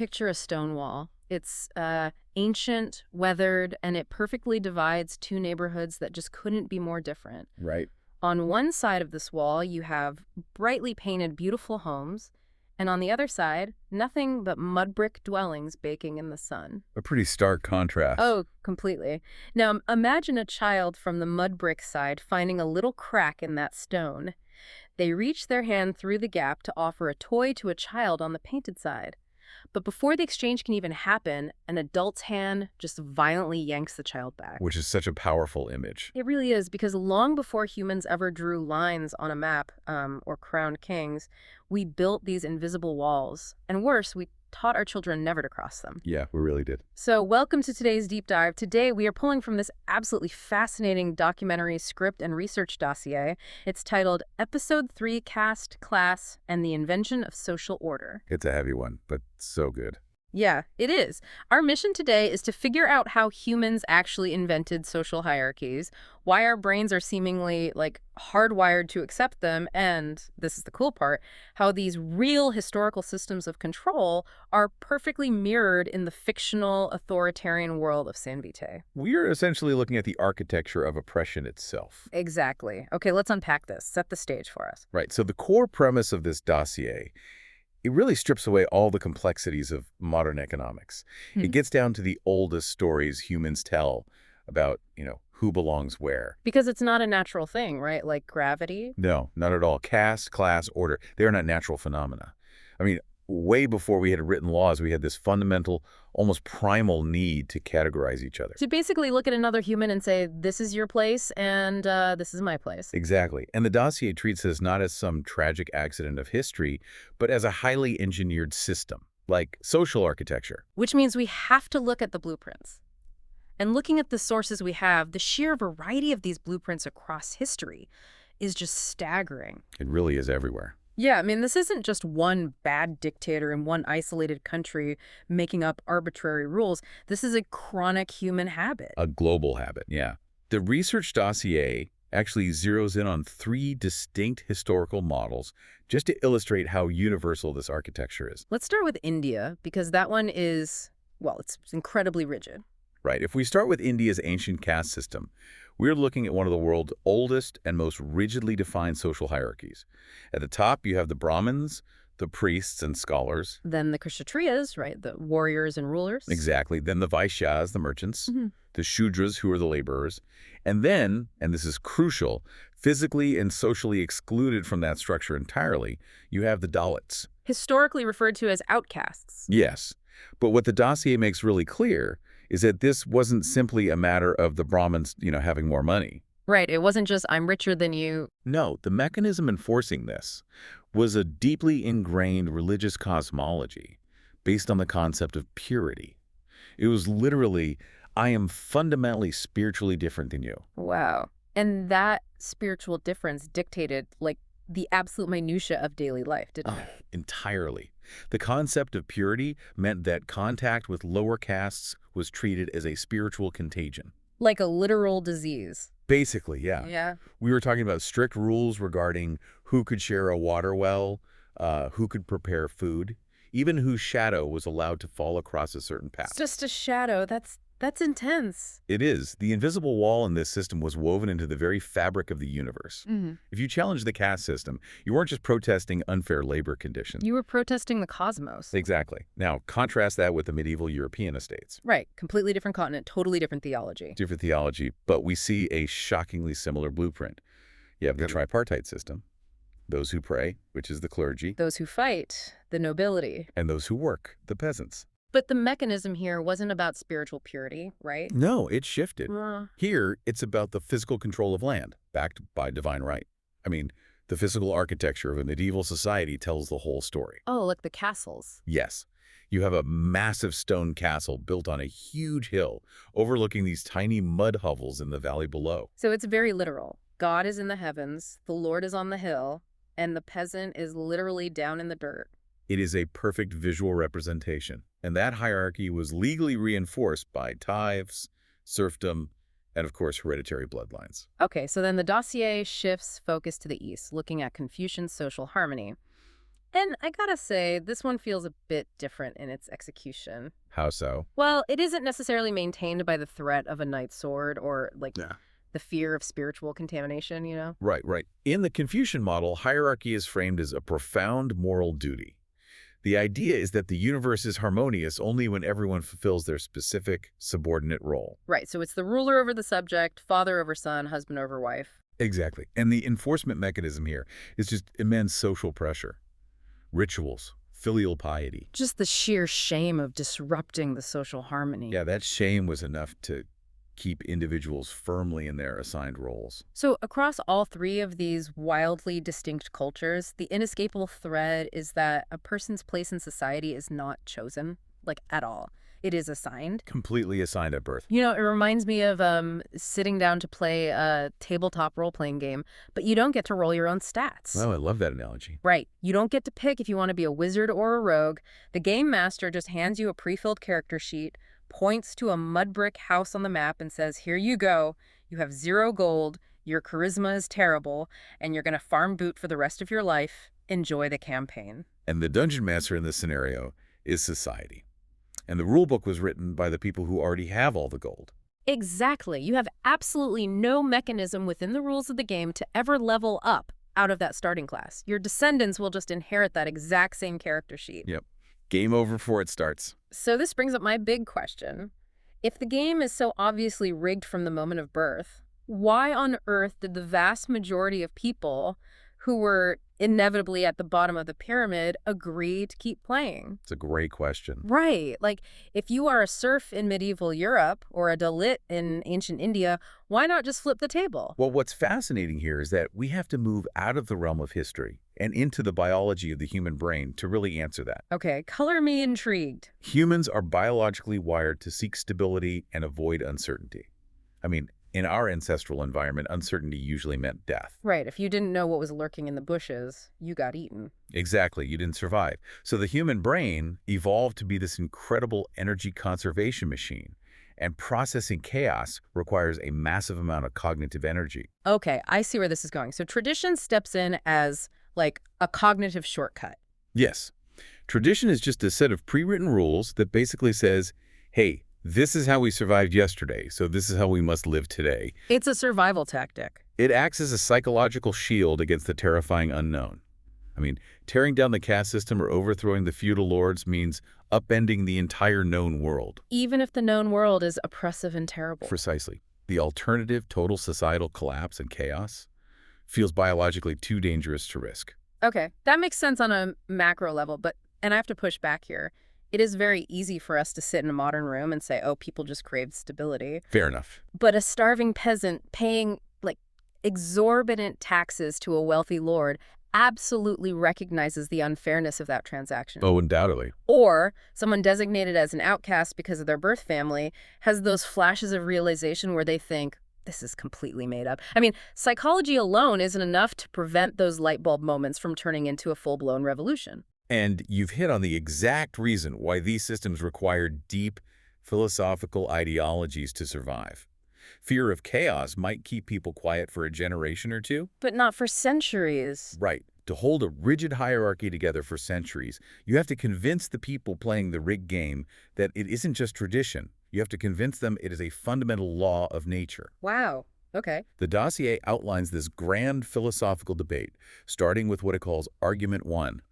picture a stone wall. It's ancient, weathered, and it perfectly divides two neighborhoods that just couldn't be more different. Right. On one side of this wall, you have brightly painted, beautiful homes, and on the other side, nothing but mud brick dwellings baking in the sun. A pretty stark contrast. Oh, completely. Now, imagine a child from the mud brick side finding a little crack in that stone. They reach their hand through the gap to offer a toy to a child on the painted side. But before the exchange can even happen, an adult's hand just violently yanks the child back. Which is such a powerful image. It really is, because long before humans ever drew lines on a map or crowned kings, we built these invisible walls. And worse, we taught our children never to cross them. Yeah, we really did. So welcome to today's deep dive. Today, we are pulling from this absolutely fascinating documentary script and research dossier. It's titled Episode 3, Caste, Class, and the Invention of Social Order. It's a heavy one, but so good. Yeah, it is. Our mission today is to figure out how humans actually invented social hierarchies, why our brains are seemingly, hardwired to accept them, and, this is the cool part, how these real historical systems of control are perfectly mirrored in the fictional, authoritarian world of San Vitae. We are essentially looking at the architecture of oppression itself. Exactly. Okay, let's unpack this. Set the stage for us. Right, so the core premise of this dossier, it really strips away all the complexities of modern economics. It gets down to the oldest stories humans tell about, who belongs where. Because it's not a natural thing, right? Like gravity? No, not at all. Caste, class, order, they are not natural phenomena. I mean, way before we had written laws, we had this fundamental, almost primal need to categorize each other. To basically look at another human and say, this is your place and this is my place. Exactly. And the dossier treats this not as some tragic accident of history, but as a highly engineered system, like social architecture. Which means we have to look at the blueprints. And looking at the sources we have, the sheer variety of these blueprints across history is just staggering. It really is everywhere. Yeah, I mean, this isn't just one bad dictator in one isolated country making up arbitrary rules. This is a chronic human habit. A global habit, yeah. The research dossier actually zeroes in on 3 distinct historical models just to illustrate how universal this architecture is. Let's start with India, because that one is, well, it's incredibly rigid. Right. If we start with India's ancient caste system, we're looking at one of the world's oldest and most rigidly defined social hierarchies. At the top, you have the Brahmins, the priests and scholars. Then the Kshatriyas, right, the warriors and rulers. Exactly. Then the Vaishyas, the merchants, the Shudras, who are the laborers. And then, and this is crucial, physically and socially excluded from that structure entirely, you have the Dalits. Historically referred to as outcasts. Yes. But what the dossier makes really clear is that this wasn't simply a matter of the Brahmins, having more money. Right. It wasn't just, I'm richer than you. No, the mechanism enforcing this was a deeply ingrained religious cosmology based on the concept of purity. It was literally, I am fundamentally spiritually different than you. Wow. And that spiritual difference dictated, the absolute minutia of daily life, didn't it? Entirely. The concept of purity meant that contact with lower castes was treated as a spiritual contagion. Like a literal disease. Basically, yeah. Yeah. We were talking about strict rules regarding who could share a water well, who could prepare food, even whose shadow was allowed to fall across a certain path. It's just a shadow. That's intense. It is. The invisible wall in this system was woven into the very fabric of the universe. If you challenged the caste system, you weren't just protesting unfair labor conditions. You were protesting the cosmos. Exactly. Now, contrast that with the medieval European estates. Right. Completely different continent, totally different theology. Different theology, but we see a shockingly similar blueprint. You have the tripartite system, those who pray, which is the clergy, Those who fight, the nobility. and those who work, the peasants. But the mechanism here wasn't about spiritual purity, right? No, it shifted. Uh, Here, it's about the physical control of land, backed by divine right. I mean, the physical architecture of a medieval society tells the whole story. oh, like the castles. Yes, you have a massive stone castle built on a huge hill, overlooking these tiny mud hovels in the valley below. So it's very literal. God is in the heavens, the Lord is on the hill, and the peasant is literally down in the dirt. It is a perfect visual representation, and that hierarchy was legally reinforced by tithes, serfdom, and of course hereditary bloodlines. Okay, so then the dossier shifts focus to the east, looking at Confucian social harmony. And I gotta say, this one feels a bit different in its execution. How so? Well, it isn't necessarily maintained by the threat of a knight's sword or, like, Yeah. the fear of spiritual contamination, you know? Right, right. In the Confucian model, hierarchy is framed as a profound moral duty. The idea is that the universe is harmonious only when everyone fulfills their specific subordinate role. Right, so it's the ruler over the subject, father over son, husband over wife. Exactly. And the enforcement mechanism here is just immense social pressure. Rituals, filial piety. Just the sheer shame of disrupting the social harmony. Yeah, that shame was enough to keep individuals firmly in their assigned roles. So, across all three of these wildly distinct cultures, the inescapable thread is that a person's place in society is not chosen, like at all. It is assigned. Completely assigned at birth. You know, it reminds me of sitting down to play a tabletop role-playing game, but you don't get to roll your own stats. Oh, I love that analogy. Right. You don't get to pick if you want to be a wizard or a rogue. The game master just hands you a pre-filled character sheet, points to a mud brick house on the map and says, here you go. You have 0 gold, your charisma is terrible, and you're going to farm boot for the rest of your life. Enjoy the campaign. And the dungeon master in this scenario is society. And the rule book was written by the people who already have all the gold. Exactly. You have absolutely no mechanism within the rules of the game to ever level up out of that starting class. Your descendants will just inherit that exact same character sheet. Yep. Game over before it starts. So this brings up my big question. If the game is so obviously rigged from the moment of birth, why on earth did the vast majority of people who were inevitably at the bottom of the pyramid agree to keep playing? It's a great question. Right. Like, if you are a serf in medieval Europe or a Dalit in ancient India, why not just flip the table? Well, what's fascinating here is that we have to move out of the realm of history and into the biology of the human brain to really answer that. Okay, color me intrigued. Humans are biologically wired to seek stability and avoid uncertainty. I mean, in our ancestral environment, uncertainty usually meant death. Right, if you didn't know what was lurking in the bushes, you got eaten. Exactly, you didn't survive. So the human brain evolved to be this incredible energy conservation machine, and processing chaos requires a massive amount of cognitive energy. Okay, I see where this is going. So tradition steps in as, like, a cognitive shortcut. Yes, tradition is just a set of pre-written rules that basically says, hey, this is how we survived yesterday, so this is how we must live today. It's a survival tactic. It acts as a psychological shield against the terrifying unknown. I mean, tearing down the caste system or overthrowing the feudal lords means upending the entire known world. Even if the known world is oppressive and terrible. Precisely. The alternative, total societal collapse and chaos, feels biologically too dangerous to risk. Okay, that makes sense on a macro level, and I have to push back here. It is very easy for us to sit in a modern room and say, oh, people just craved stability. Fair enough. But a starving peasant paying, like, exorbitant taxes to a wealthy lord absolutely recognizes the unfairness of that transaction. Oh, undoubtedly. Or someone designated as an outcast because of their birth family has those flashes of realization where they think, this is completely made up. I mean, psychology alone isn't enough to prevent those light bulb moments from turning into a full-blown revolution. And you've hit on the exact reason why these systems require deep philosophical ideologies to survive. Fear of chaos might keep people quiet for a generation or two. But not for centuries. Right. To hold a rigid hierarchy together for centuries, you have to convince the people playing the rigged game that it isn't just tradition. You have to convince them it is a fundamental law of nature. Wow. Okay. The dossier outlines this grand philosophical debate, starting with what it calls Argument 1.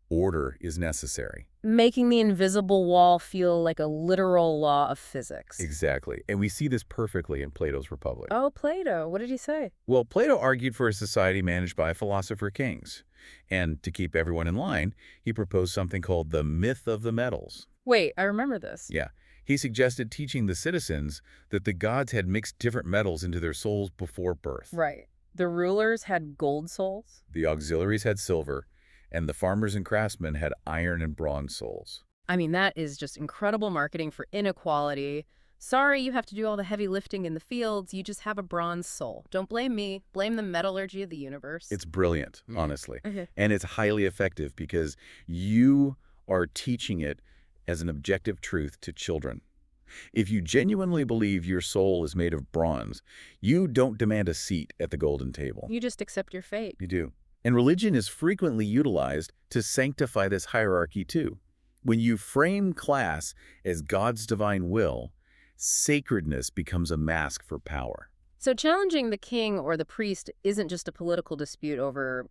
Order is necessary. Making the invisible wall feel like a literal law of physics. Exactly. And we see this perfectly in Plato's Republic. Oh, Plato. What did he say? Well, Plato argued for a society managed by philosopher kings. And to keep everyone in line, he proposed something called the myth of the metals. Wait, I remember this. Yeah. He suggested teaching the citizens that the gods had mixed different metals into their souls before birth. Right. The rulers had gold souls? The auxiliaries had silver, and the farmers and craftsmen had iron and bronze souls. I mean, that is just incredible marketing for inequality. Sorry, you have to do all the heavy lifting in the fields. You just have a bronze soul. Don't blame me. Blame the metallurgy of the universe. It's brilliant, honestly. Okay. And it's highly effective because you are teaching it as an objective truth to children. If you genuinely believe your soul is made of bronze, you don't demand a seat at the golden table. You just accept your fate. You do. And religion is frequently utilized to sanctify this hierarchy too. When you frame class as God's divine will, sacredness becomes a mask for power. So challenging the king or the priest isn't just a political dispute over,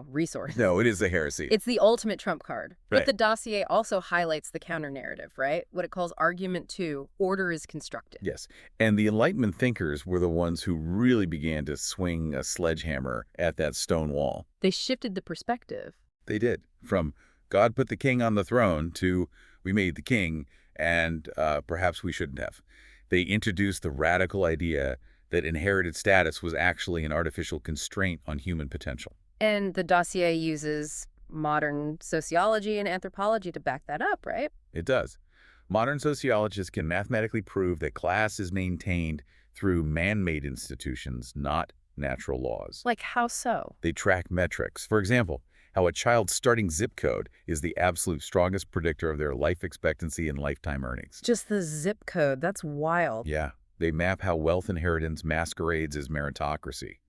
resources. No, it is a heresy. It's the ultimate trump card. But Right. the dossier also highlights the counter-narrative, right? What it calls argument two, order is constructed. Yes. And the Enlightenment thinkers were the ones who really began to swing a sledgehammer at that stone wall. They shifted the perspective. They did. From God put the king on the throne to we made the king and perhaps we shouldn't have. They introduced the radical idea that inherited status was actually an artificial constraint on human potential. And the dossier uses modern sociology and anthropology to back that up, right? It does. Modern sociologists can mathematically prove that class is maintained through man-made institutions, not natural laws. Like how so? They track metrics. For example, how a child's starting zip code is the absolute strongest predictor of their life expectancy and lifetime earnings. Just the zip code, that's wild. Yeah, they map how wealth inheritance masquerades as meritocracy.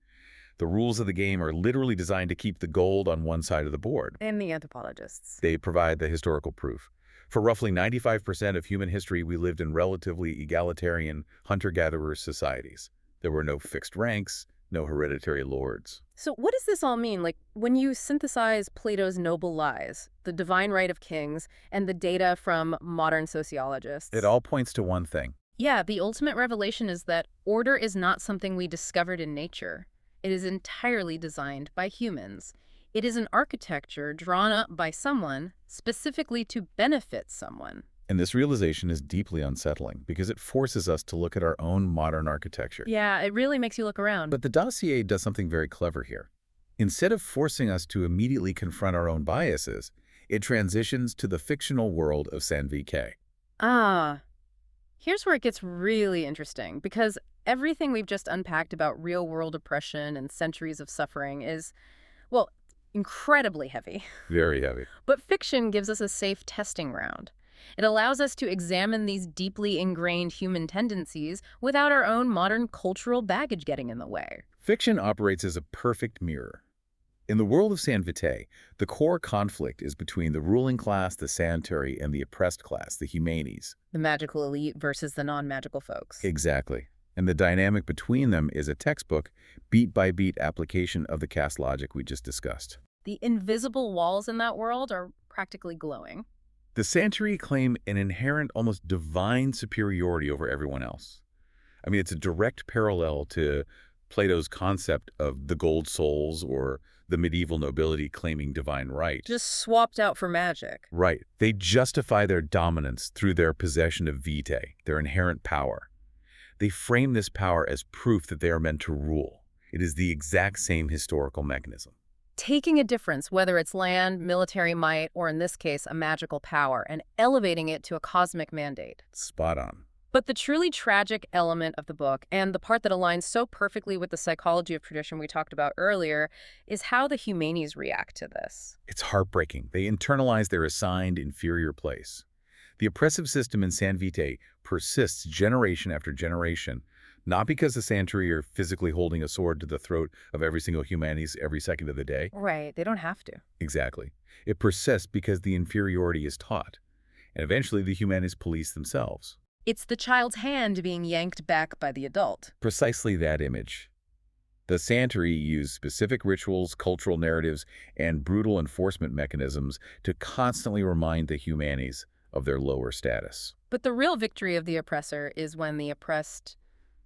The rules of the game are literally designed to keep the gold on one side of the board. And the anthropologists. They provide the historical proof. For roughly 95% of human history, we lived in relatively egalitarian hunter-gatherer societies. There were no fixed ranks, no hereditary lords. So what does this all mean? Like, when you synthesize Plato's noble lies, the divine right of kings, and the data from modern sociologists. It all points to one thing. Yeah, the ultimate revelation is that order is not something we discovered in nature. It is entirely designed by humans. It is an architecture drawn up by someone specifically to benefit someone. And this realization is deeply unsettling because it forces us to look at our own modern architecture. Yeah, it really makes you look around. But the dossier does something very clever here. Instead of forcing us to immediately confront our own biases, it transitions to the fictional world of San Vitae. Here's where it gets really interesting, because everything we've just unpacked about real-world oppression and centuries of suffering is, well, incredibly heavy. Very heavy. But fiction gives us a safe testing ground. It allows us to examine these deeply ingrained human tendencies without our own modern cultural baggage getting in the way. Fiction operates as a perfect mirror. In the world of San Vitae, the core conflict is between the ruling class, the Sanitary, and the oppressed class, the Humanes. The magical elite versus the non-magical folks. Exactly. And the dynamic between them is a textbook, beat-by-beat application of the caste logic we just discussed. The invisible walls in that world are practically glowing. The Sanitary claim an inherent, almost divine superiority over everyone else. I mean, it's a direct parallel to Plato's concept of the gold souls or the medieval nobility claiming divine right. Just swapped out for magic. Right. They justify their dominance through their possession of vitae, their inherent power. They frame this power as proof that they are meant to rule. It is the exact same historical mechanism. Taking a difference, whether it's land, military might, or in this case, a magical power, and elevating it to a cosmic mandate. Spot on. But the truly tragic element of the book, and the part that aligns so perfectly with the psychology of tradition we talked about earlier, is how the Humanes react to this. It's heartbreaking. They internalize their assigned inferior place. The oppressive system in San Vitae persists generation after generation, not because the Sanitary are physically holding a sword to the throat of every single Humanes every second of the day. Right, they don't have to. Exactly. It persists because the inferiority is taught, and eventually the Humanes police themselves. It's the child's hand being yanked back by the adult. Precisely that image. The Sanitary use specific rituals, cultural narratives, and brutal enforcement mechanisms to constantly remind the Humanes of their lower status. But the real victory of the oppressor is when the oppressed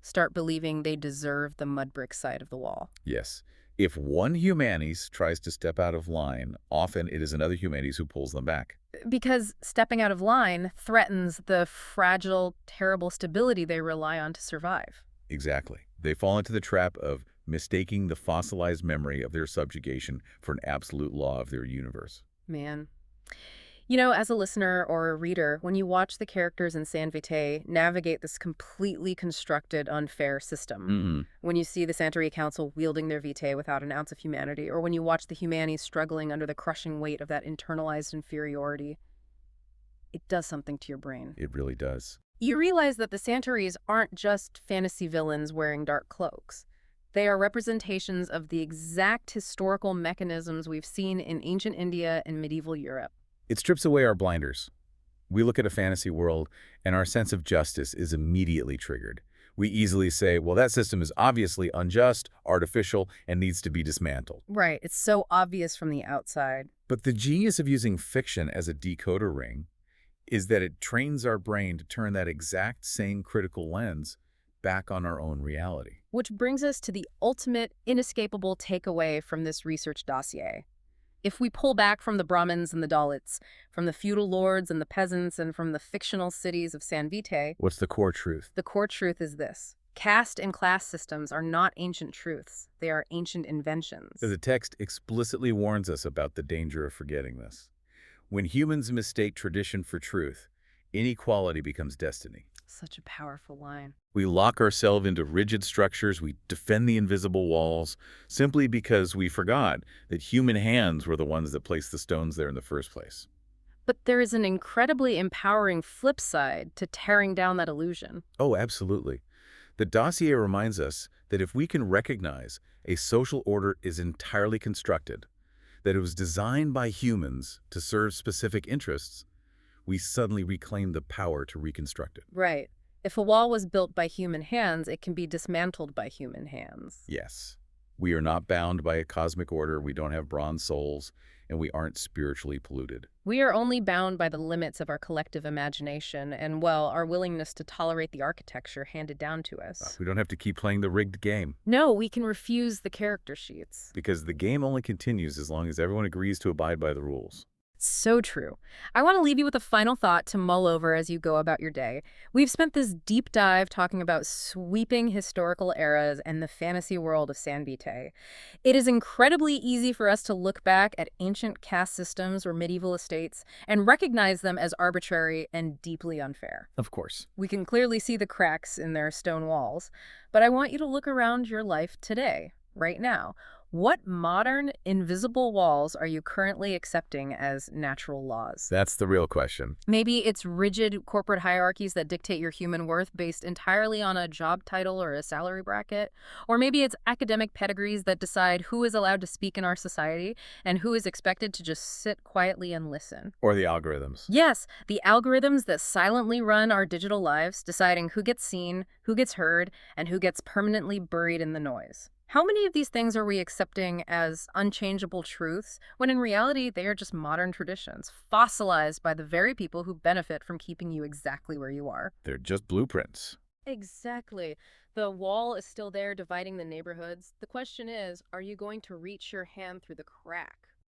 start believing they deserve the mud brick side of the wall. Yes. If one Humanes tries to step out of line, often it is another Humanes who pulls them back. Because stepping out of line threatens the fragile, terrible stability they rely on to survive. Exactly. They fall into the trap of mistaking the fossilized memory of their subjugation for an absolute law of their universe. Man. You know, as a listener or a reader, when you watch the characters in San Vitae navigate this completely constructed, unfair system, when you see the Sanitary Council wielding their vitae without an ounce of humanity, or when you watch the Humanes struggling under the crushing weight of that internalized inferiority, it does something to your brain. It really does. You realize that the Sanitaries aren't just fantasy villains wearing dark cloaks. They are representations of the exact historical mechanisms we've seen in ancient India and medieval Europe. It strips away our blinders. We look at a fantasy world, and our sense of justice is immediately triggered. We easily say, well, that system is obviously unjust, artificial, and needs to be dismantled. Right, it's so obvious from the outside. But the genius of using fiction as a decoder ring is that it trains our brain to turn that exact same critical lens back on our own reality. Which brings us to the ultimate, inescapable takeaway from this research dossier. If we pull back from the Brahmins and the Dalits, from the feudal lords and the peasants, and from the fictional cities of San Vitae, What's the core truth? the core truth is this. Caste and class systems are not ancient truths. They are ancient inventions. The text explicitly warns us about the danger of forgetting this. When humans mistake tradition for truth, inequality becomes destiny. Such a powerful line. We lock ourselves into rigid structures, we defend the invisible walls, simply because we forgot that human hands were the ones that placed the stones there in the first place. But there is an incredibly empowering flip side to tearing down that illusion. Oh, absolutely. The dossier reminds us that if we can recognize a social order is entirely constructed, that it was designed by humans to serve specific interests, we suddenly reclaim the power to reconstruct it. Right. If a wall was built by human hands, it can be dismantled by human hands. Yes. We are not bound by a cosmic order, we don't have bronze souls, and we aren't spiritually polluted. We are only bound by the limits of our collective imagination and, well, our willingness to tolerate the architecture handed down to us. We don't have to keep playing the rigged game, No, we can refuse the character sheets. because the game only continues as long as everyone agrees to abide by the rules. So true. I want to leave you with a final thought to mull over as you go about your day. We've spent this deep dive talking about sweeping historical eras and the fantasy world of San Vitae. It is incredibly easy for us to look back at ancient caste systems or medieval estates and recognize them as arbitrary and deeply unfair. Of course. We can clearly see the cracks in their stone walls, but I want you to look around your life today, right now. What modern, invisible walls are you currently accepting as natural laws? That's the real question. Maybe it's rigid corporate hierarchies that dictate your human worth based entirely on a job title or a salary bracket. Or maybe it's academic pedigrees that decide who is allowed to speak in our society and who is expected to just sit quietly and listen. Or the algorithms. Yes, the algorithms that silently run our digital lives, deciding who gets seen, who gets heard, and who gets permanently buried in the noise. How many of these things are we accepting as unchangeable truths, when in reality they are just modern traditions, fossilized by the very people who benefit from keeping you exactly where you are? They're just blueprints. Exactly. The wall is still there dividing the neighborhoods. The question is, are you going to reach your hand through the crack?